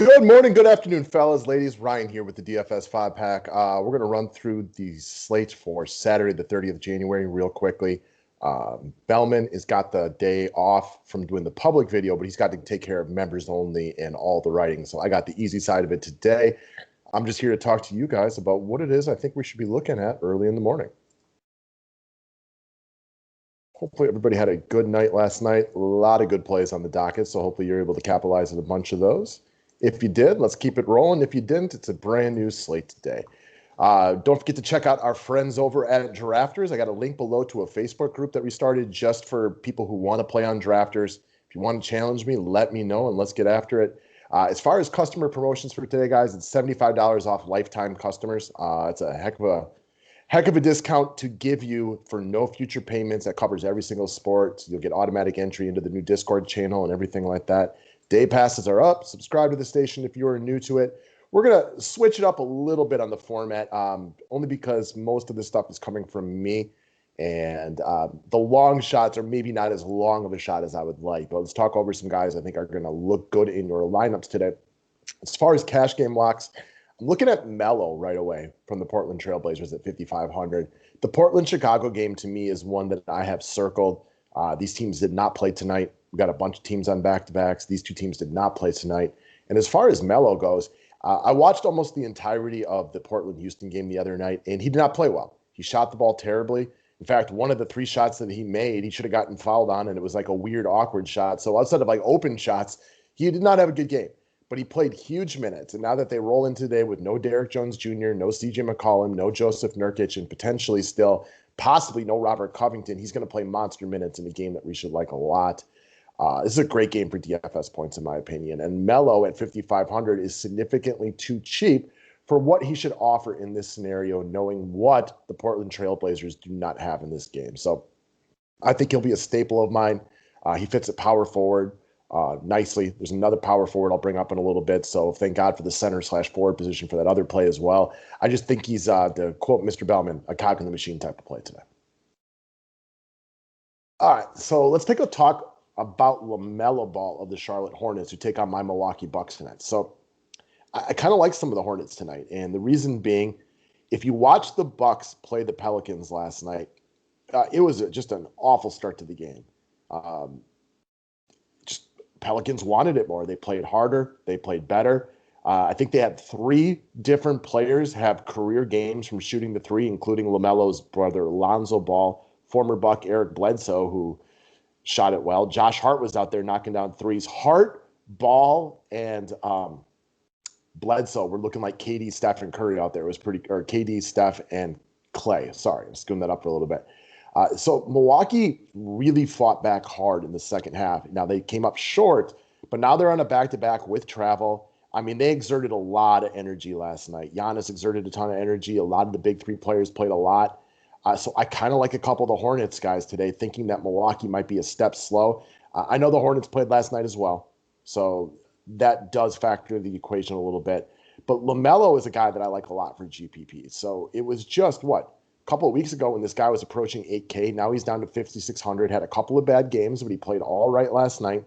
Good morning, good afternoon, fellas, ladies. Ryan here with the DFS 5-pack. We're going to run through the slate for Saturday, the 30th of January, real quickly. Bellman has got the day off from doing the public video, but he's got to take care of members only and all the writing. So I got the easy side of it today. I'm just here to talk to you guys about what it is I think we should be looking at early in the morning. Hopefully everybody had a good night last night. A lot of good plays on the docket, so hopefully you're able to capitalize on a bunch of those. If you did, let's keep it rolling. If you didn't, it's a brand new slate today. Don't forget to check out our friends over at Drafters. I got a link below to a Facebook group that we started just for people who want to play on Drafters. If you want to challenge me, let me know and let's get after it. As far as customer promotions for today, guys, it's $75 off lifetime customers. It's a heck of a discount to give you for no future payments. That covers every single sport. So you'll get automatic entry into the new Discord channel and everything like that. Day passes are up. Subscribe to the station if you are new to it. We're going to switch it up a little bit on the format, only because most of this stuff is coming from me. And the long shots are maybe not as long of a shot as I would like. But let's talk over some guys I think are going to look good in your lineups today. As far as cash game locks, I'm looking at Melo right away from the Portland Trailblazers at 5,500. The Portland-Chicago game to me is one that I have circled. These teams did not play tonight. We got a bunch of teams on back-to-backs. These two teams did not play tonight. And as far as Melo goes, I watched almost the entirety of the Portland-Houston game the other night, and he did not play well. He shot the ball terribly. In fact, one of the three shots that he made, he should have gotten fouled on, and it was like a weird, awkward shot. So outside of like open shots, he did not have a good game. But he played huge minutes. And now that they roll in today with no Derrick Jones Jr., no C.J. McCollum, no Joseph Nurkic, and potentially still possibly no Robert Covington, he's going to play monster minutes in a game that we should like a lot. This is a great game for DFS points, in my opinion. And Melo at 5,500 is significantly too cheap for what he should offer in this scenario, knowing what the Portland Trailblazers do not have in this game. So I think he'll be a staple of mine. He fits at power forward nicely. There's another power forward I'll bring up in a little bit. So thank God for the center/forward position for that other play as well. I just think he's, to quote Mr. Bellman, a cog in the machine type of play today. All right, so let's take a talk about Lamelo Ball of the Charlotte Hornets, who take on my Milwaukee Bucks tonight. So I kind of like some of the Hornets tonight. And the reason being, if you watch the Bucks play the Pelicans last night, it was just an awful start to the game. Just Pelicans wanted it more. They played harder. They played better. I think they had three different players have career games from shooting the three, including LaMelo's brother, Lonzo Ball, former Buck Eric Bledsoe, who shot it well. Josh Hart was out there knocking down threes. Hart, Ball, and Bledsoe were looking like KD, Steph, and Curry out there. It was or KD, Steph, and Clay. Sorry, I'm screwing that up for a little bit. So Milwaukee really fought back hard in the second half. Now they came up short, but now they're on a back-to-back with travel. I mean, they exerted a lot of energy last night. Giannis exerted a ton of energy. A lot of the big three players played a lot. So I kind of like a couple of the Hornets guys today, thinking that Milwaukee might be a step slow. I know the Hornets played last night as well, so that does factor into the equation a little bit. But LaMelo is a guy that I like a lot for GPP. So it was just, a couple of weeks ago when this guy was approaching 8K. Now he's down to 5,600, had a couple of bad games, but he played all right last night.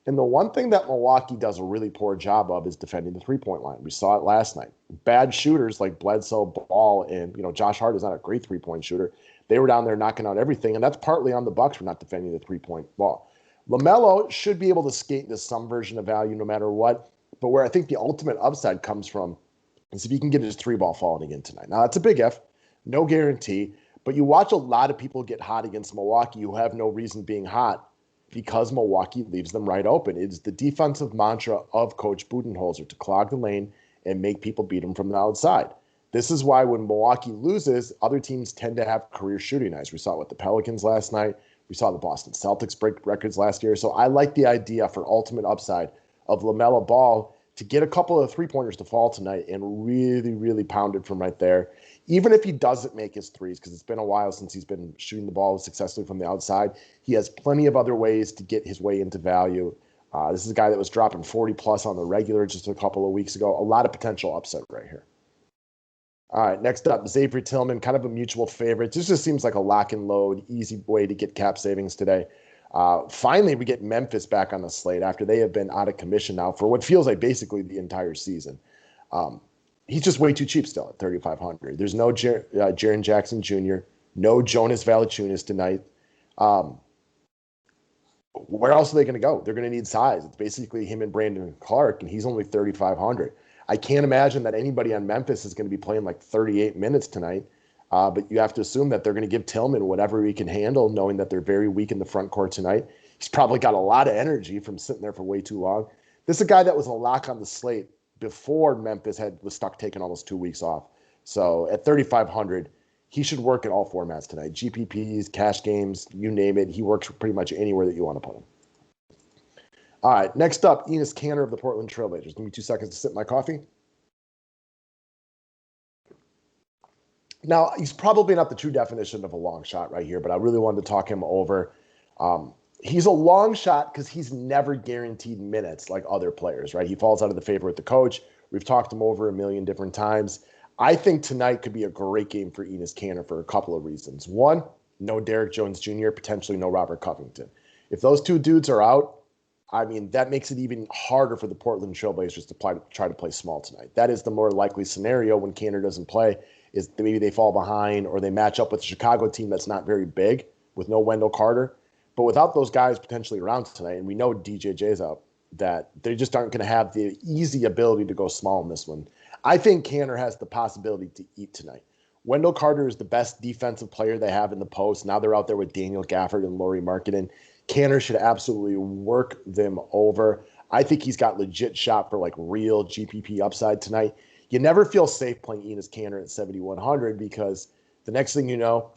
And the one thing that Milwaukee does a really poor job of is defending the three-point line. We saw it last night. Bad shooters like Bledsoe, Ball, and Josh Hart is not a great three-point shooter. They were down there knocking out everything, and that's partly on the Bucks for not defending the three-point ball. LaMelo should be able to skate into some version of value no matter what, but where I think the ultimate upside comes from is if he can get his three ball falling again tonight. Now, that's a big if, no guarantee, but you watch a lot of people get hot against Milwaukee who have no reason being hot, because Milwaukee leaves them right open. It's the defensive mantra of Coach Budenholzer to clog the lane and make people beat them from the outside. This is why when Milwaukee loses, other teams tend to have career shooting nights. We saw it with the Pelicans last night. We saw the Boston Celtics break records last year. So I like the idea for ultimate upside of LaMelo Ball to get a couple of three-pointers to fall tonight and really, really pound it from right there. Even if he doesn't make his threes, because it's been a while since he's been shooting the ball successfully from the outside, he has plenty of other ways to get his way into value. This is a guy that was dropping 40-plus on the regular just a couple of weeks ago. A lot of potential upset right here. All right, next up, Xavier Tillman, kind of a mutual favorite. This just seems like a lock and load, easy way to get cap savings today. Finally, we get Memphis back on the slate after they have been out of commission now for what feels like basically the entire season. He's just way too cheap still at 3,500. There's no Jaren Jackson Jr., no Jonas Valanciunas tonight. Where else are they going to go? They're going to need size. It's basically him and Brandon Clark, and he's only 3,500. I can't imagine that anybody on Memphis is going to be playing like 38 minutes tonight. But you have to assume that they're going to give Tillman whatever he can handle, knowing that they're very weak in the front court tonight. He's probably got a lot of energy from sitting there for way too long. This is a guy that was a lock on the slate before Memphis was stuck taking almost 2 weeks off. So at 3,500, he should work in all formats tonight. GPPs, cash games, you name it. He works pretty much anywhere that you want to put him. All right, next up, Enes Kanter of the Portland Trailblazers. Give me 2 seconds to sip my coffee. Now, he's probably not the true definition of a long shot right here, but I really wanted to talk him over. He's a long shot because he's never guaranteed minutes like other players, right? He falls out of the favor with the coach. We've talked him over a million different times. I think tonight could be a great game for Enes Kanter for a couple of reasons. One, no Derrick Jones Jr., potentially no Robert Covington. If those two dudes are out, I mean, that makes it even harder for the Portland Trailblazers to try to play small tonight. That is the more likely scenario when Kanter doesn't play, is maybe they fall behind or they match up with a Chicago team that's not very big with no Wendell Carter. But without those guys potentially around tonight, and we know DJJ's out, that they just aren't going to have the easy ability to go small in this one. I think Kanter has the possibility to eat tonight. Wendell Carter is the best defensive player they have in the post. Now they're out there with Daniel Gafford and Lauri Markkanen. Kanter should absolutely work them over. I think he's got legit shot for like real GPP upside tonight. You never feel safe playing Enes Kanter at 7,100 because the next thing you know,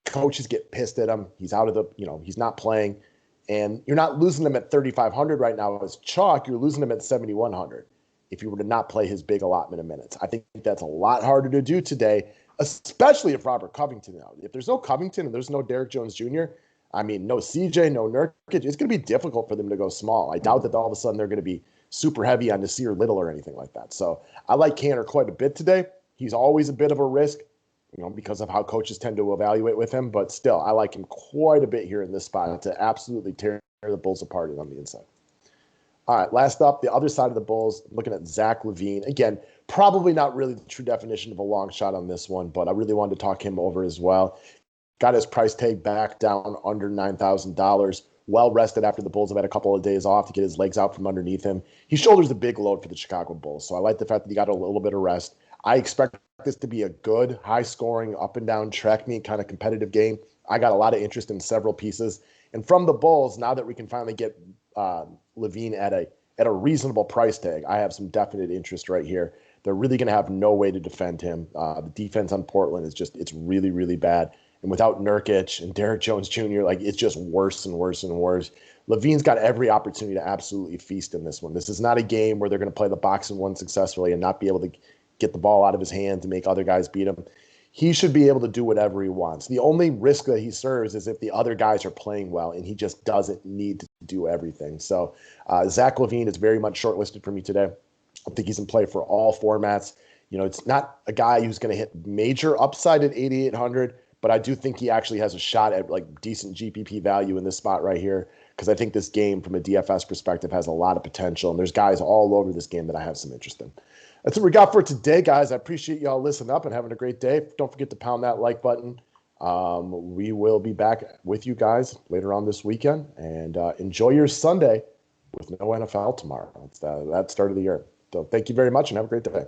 coaches get pissed at him. He's out of the, he's not playing. And you're not losing him at 3,500 right now as chalk. You're losing him at 7,100 if you were to not play his big allotment of minutes. I think that's a lot harder to do today, especially if Robert Covington out. If there's no Covington and there's no Derrick Jones Jr., no CJ, no Nurkic, it's going to be difficult for them to go small. I doubt that all of a sudden they're going to be super heavy on Nasir Little or anything like that. So I like Kanter quite a bit today. He's always a bit of a risk, because of how coaches tend to evaluate with him. But still, I like him quite a bit here in this spot to absolutely tear the Bulls apart on the inside. All right, last up, the other side of the Bulls, looking at Zach LaVine. Again, probably not really the true definition of a long shot on this one, but I really wanted to talk him over as well. Got his price tag back down under $9,000. Well rested after the Bulls have had a couple of days off to get his legs out from underneath him. He shoulders a big load for the Chicago Bulls, so I like the fact that he got a little bit of rest. I expect this to be a good, high-scoring, up-and-down, track-meet kind of competitive game. I got a lot of interest in several pieces. And from the Bulls, now that we can finally get LaVine at a reasonable price tag, I have some definite interest right here. They're really going to have no way to defend him. The defense on Portland is it's really, really bad. And without Nurkic and Derrick Jones Jr., it's just worse and worse and worse. LaVine's got every opportunity to absolutely feast in this one. This is not a game where they're going to play the box and one successfully and not be able to get the ball out of his hands and make other guys beat him. He should be able to do whatever he wants. The only risk that he serves is if the other guys are playing well, and he just doesn't need to do everything. So Zach LaVine is very much shortlisted for me today. I think he's in play for all formats. It's not a guy who's going to hit major upside at 8,800, but I do think he actually has a shot at decent GPP value in this spot right here, because I think this game from a DFS perspective has a lot of potential, and there's guys all over this game that I have some interest in. That's what we got for today, guys. I appreciate y'all listening up and having a great day. Don't forget to pound that like button. We will be back with you guys later on this weekend, and enjoy your Sunday with no NFL tomorrow. It's that start of the year. So thank you very much and have a great day.